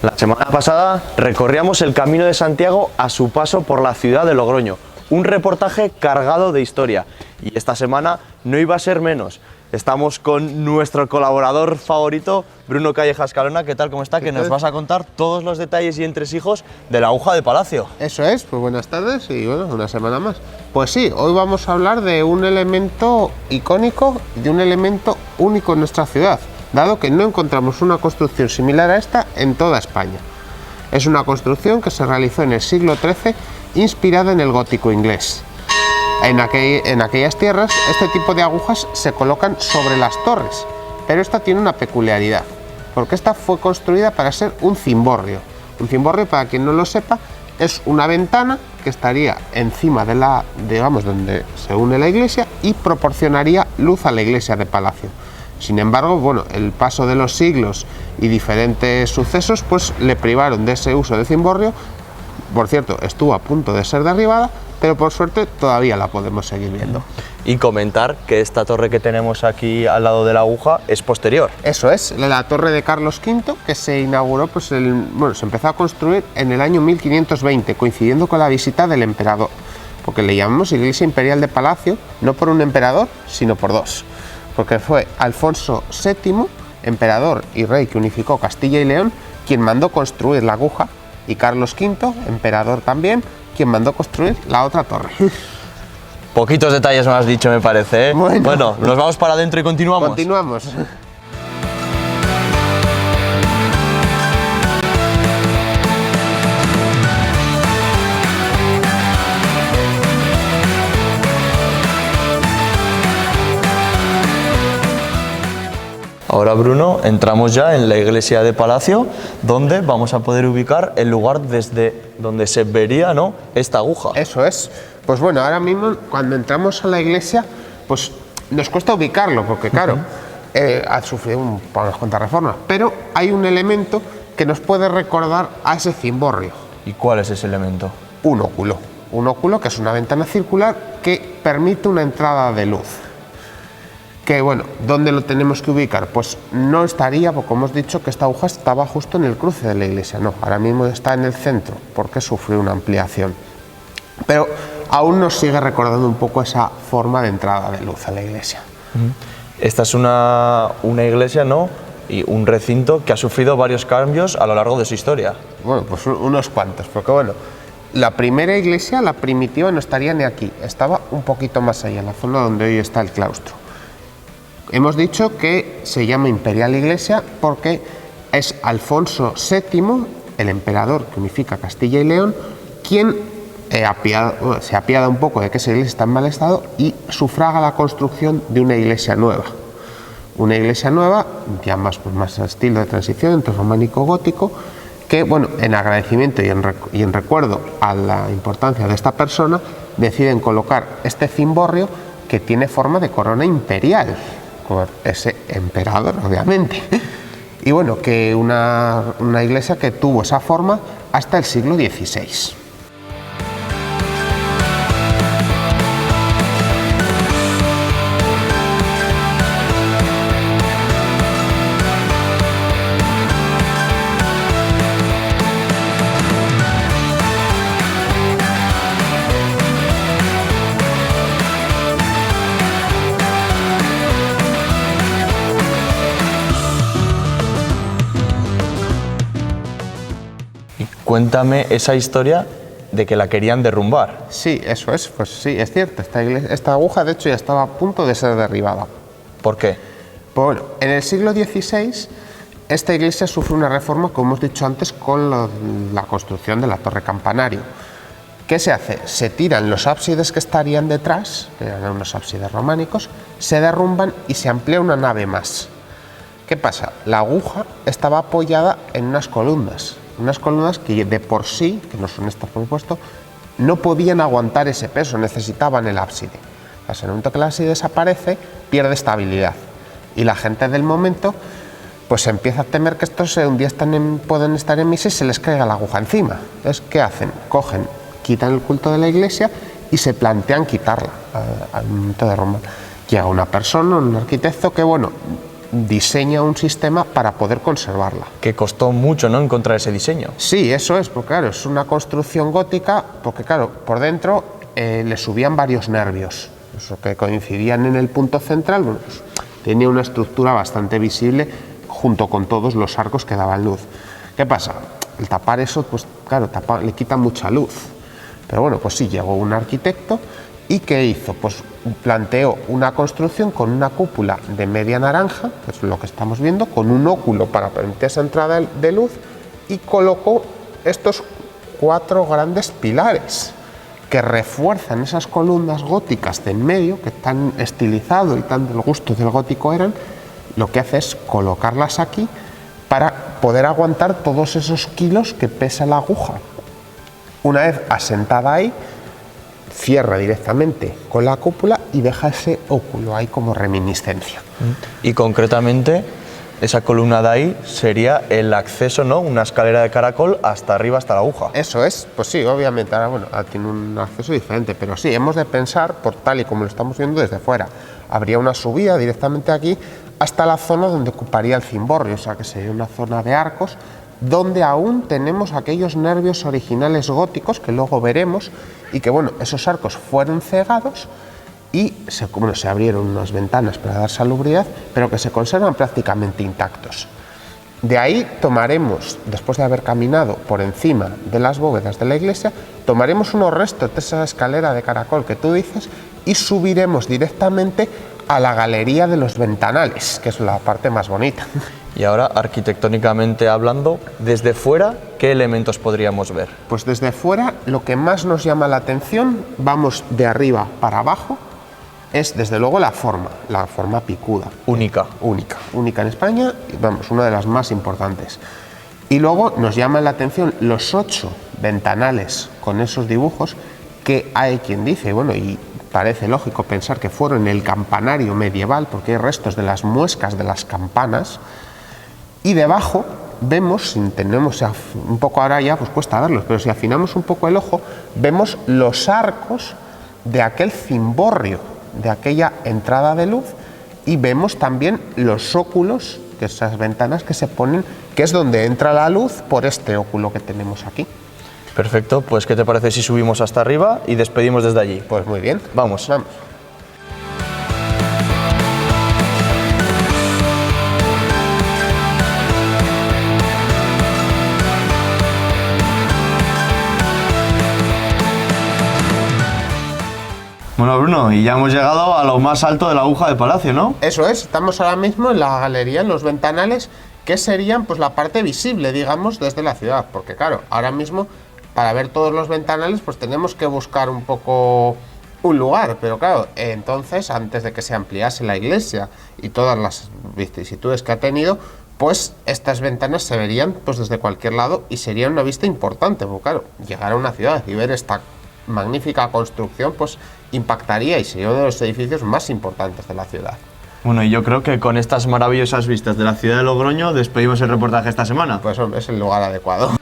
La semana pasada recorríamos el Camino de Santiago a su paso por la ciudad de Logroño, un reportaje cargado de historia, y esta semana no iba a ser menos. Estamos con nuestro colaborador favorito, Bruno Callejas Calona. ¿Qué tal? ¿Cómo está? Que nos vas a contar todos los detalles y entresijos de la aguja de Palacio. Eso es, pues buenas tardes y bueno, una semana más. Pues sí, hoy vamos a hablar de un elemento icónico, de un elemento único en nuestra ciudad, dado que no encontramos una construcción similar a esta en toda España. Es una construcción que se realizó en el siglo XIII, inspirada en el gótico inglés. En aquellas tierras, este tipo de agujas se colocan sobre las torres, pero esta tiene una peculiaridad, porque esta fue construida para ser un cimborrio. Un cimborrio, para quien no lo sepa, es una ventana que estaría encima de donde se une la iglesia y proporcionaría luz a la iglesia de Palacio. Sin embargo, bueno, el paso de los siglos y diferentes sucesos pues le privaron de ese uso de cimborrio. Por cierto, estuvo a punto de ser derribada, pero por suerte todavía la podemos seguir viendo. Y comentar que esta torre que tenemos aquí al lado de la aguja es posterior. Eso es, la torre de Carlos V, que se inauguró, se empezó a construir en el año 1520, coincidiendo con la visita del emperador, porque le llamamos Iglesia Imperial de Palacio, no por un emperador, sino por dos, porque fue Alfonso VII, emperador y rey que unificó Castilla y León, quien mandó construir la aguja, y Carlos V, emperador también, quien mandó construir la otra torre. Poquitos detalles me has dicho, me parece, ¿eh? Bueno, ¿nos vamos para adentro y continuamos? Continuamos. Ahora, Bruno, entramos ya en la iglesia de Palacio, donde vamos a poder ubicar el lugar desde donde se vería, ¿no?, esta aguja. Eso es. Pues bueno, ahora mismo cuando entramos a la iglesia, pues nos cuesta ubicarlo, porque claro, ha sufrido unas cuantas reformas, pero hay un elemento que nos puede recordar a ese cimborrio. ¿Y cuál es ese elemento? Un óculo. Un óculo que es una ventana circular que permite una entrada de luz. Que bueno, ¿dónde lo tenemos que ubicar? Pues no estaría, porque hemos dicho que esta aguja estaba justo en el cruce de la iglesia, no, ahora mismo está en el centro, porque sufrió una ampliación. Pero aún nos sigue recordando un poco esa forma de entrada de luz a la iglesia. Esta es una iglesia, ¿no?, y un recinto que ha sufrido varios cambios a lo largo de su historia. Bueno, pues unos cuantos, porque bueno, la primera iglesia, la primitiva, no estaría ni aquí, estaba un poquito más allá, en la zona donde hoy está el claustro. Hemos dicho que se llama Imperial Iglesia porque es Alfonso VII, el emperador que unifica Castilla y León, quien se apiada un poco de que esa iglesia está en mal estado y sufraga la construcción de una iglesia nueva. Una iglesia nueva, ya más estilo de transición entre románico y gótico, que bueno, en agradecimiento y en recuerdo a la importancia de esta persona, deciden colocar este cimborrio que tiene forma de corona imperial, por ese emperador, obviamente. Y bueno, que una iglesia que tuvo esa forma hasta el siglo XVI. Cuéntame esa historia de que la querían derrumbar. Sí, eso es, pues sí, es cierto. Esta aguja, de hecho, ya estaba a punto de ser derribada. ¿Por qué? Pues bueno, en el siglo XVI, esta iglesia sufre una reforma, como hemos dicho antes, con la construcción de la torre campanario. ¿Qué se hace? Se tiran los ábsides que estarían detrás, que eran unos ábsides románicos, se derrumban y se amplía una nave más. ¿Qué pasa? La aguja estaba apoyada en unas columnas que de por sí, que no son estas por supuesto, no podían aguantar ese peso, necesitaban el ábside. En el momento que el ábside desaparece, pierde estabilidad. Y la gente del momento pues empieza a temer que estos un día pueden estar en misa y se les caiga la aguja encima. Entonces, ¿qué hacen? Quitan el culto de la iglesia y se plantean quitarla al momento de derrumbar. Llega una persona, un arquitecto que, bueno, diseña un sistema para poder conservarla. Que costó mucho, ¿no?, encontrar ese diseño. Sí, eso es, porque claro, es una construcción gótica, porque claro, por dentro le subían varios nervios, eso que coincidían en el punto central, bueno, pues, tenía una estructura bastante visible junto con todos los arcos que daban luz. ¿Qué pasa? El tapar eso, pues claro, le quita mucha luz. Pero bueno, pues sí, llegó un arquitecto y ¿qué hizo? Pues planteó una construcción con una cúpula de media naranja, que es lo que estamos viendo, con un óculo para permitir esa entrada de luz, y colocó estos 4 grandes pilares que refuerzan esas columnas góticas de en medio, que tan estilizado y tan del gusto del gótico eran. Lo que hace es colocarlas aquí para poder aguantar todos esos kilos que pesa la aguja. Una vez asentada ahí, cierra directamente con la cúpula y deja ese óculo ahí como reminiscencia. Y concretamente, esa columna de ahí sería el acceso, ¿no?, una escalera de caracol hasta arriba, hasta la aguja. Eso es, pues sí, obviamente, ahora bueno, tiene un acceso diferente, pero sí, hemos de pensar, por tal y como lo estamos viendo desde fuera, habría una subida directamente aquí hasta la zona donde ocuparía el cimborrio, o sea que sería una zona de arcos, donde aún tenemos aquellos nervios originales góticos que luego veremos, y que bueno, esos arcos fueron cegados y se abrieron unas ventanas para dar salubridad, pero que se conservan prácticamente intactos. De ahí tomaremos, después de haber caminado por encima de las bóvedas de la iglesia, tomaremos unos restos de esa escalera de caracol que tú dices y subiremos directamente a la galería de los ventanales, que es la parte más bonita. Y ahora, arquitectónicamente hablando, desde fuera, ¿qué elementos podríamos ver? Pues desde fuera, lo que más nos llama la atención, vamos de arriba para abajo, es desde luego la forma picuda. Única Única en España, y vamos, una de las más importantes. Y luego nos llaman la atención los 8 ventanales con esos dibujos, que hay quien dice, bueno, y parece lógico pensar que fueron el campanario medieval, porque hay restos de las muescas de las campanas, y debajo vemos, si tenemos un poco ahora ya, pues cuesta verlos, pero si afinamos un poco el ojo, vemos los arcos de aquel cimborrio, de aquella entrada de luz, y vemos también los óculos, que esas ventanas que se ponen, que es donde entra la luz por este óculo que tenemos aquí. Perfecto, pues ¿qué te parece si subimos hasta arriba y despedimos desde allí? Pues muy bien. Vamos. Bueno, Bruno, y ya hemos llegado a lo más alto de la aguja de Palacio, ¿no? Eso es, estamos ahora mismo en la galería, en los ventanales, que serían pues la parte visible, digamos, desde la ciudad, porque claro, ahora mismo para ver todos los ventanales pues tenemos que buscar un poco un lugar, pero claro, entonces antes de que se ampliase la iglesia y todas las vicisitudes que ha tenido, pues estas ventanas se verían pues desde cualquier lado y sería una vista importante, porque claro, llegar a una ciudad y ver esta magnífica construcción pues impactaría y sería uno de los edificios más importantes de la ciudad. Bueno, y yo creo que con estas maravillosas vistas de la ciudad de Logroño despedimos el reportaje esta semana. Pues hombre, es el lugar adecuado.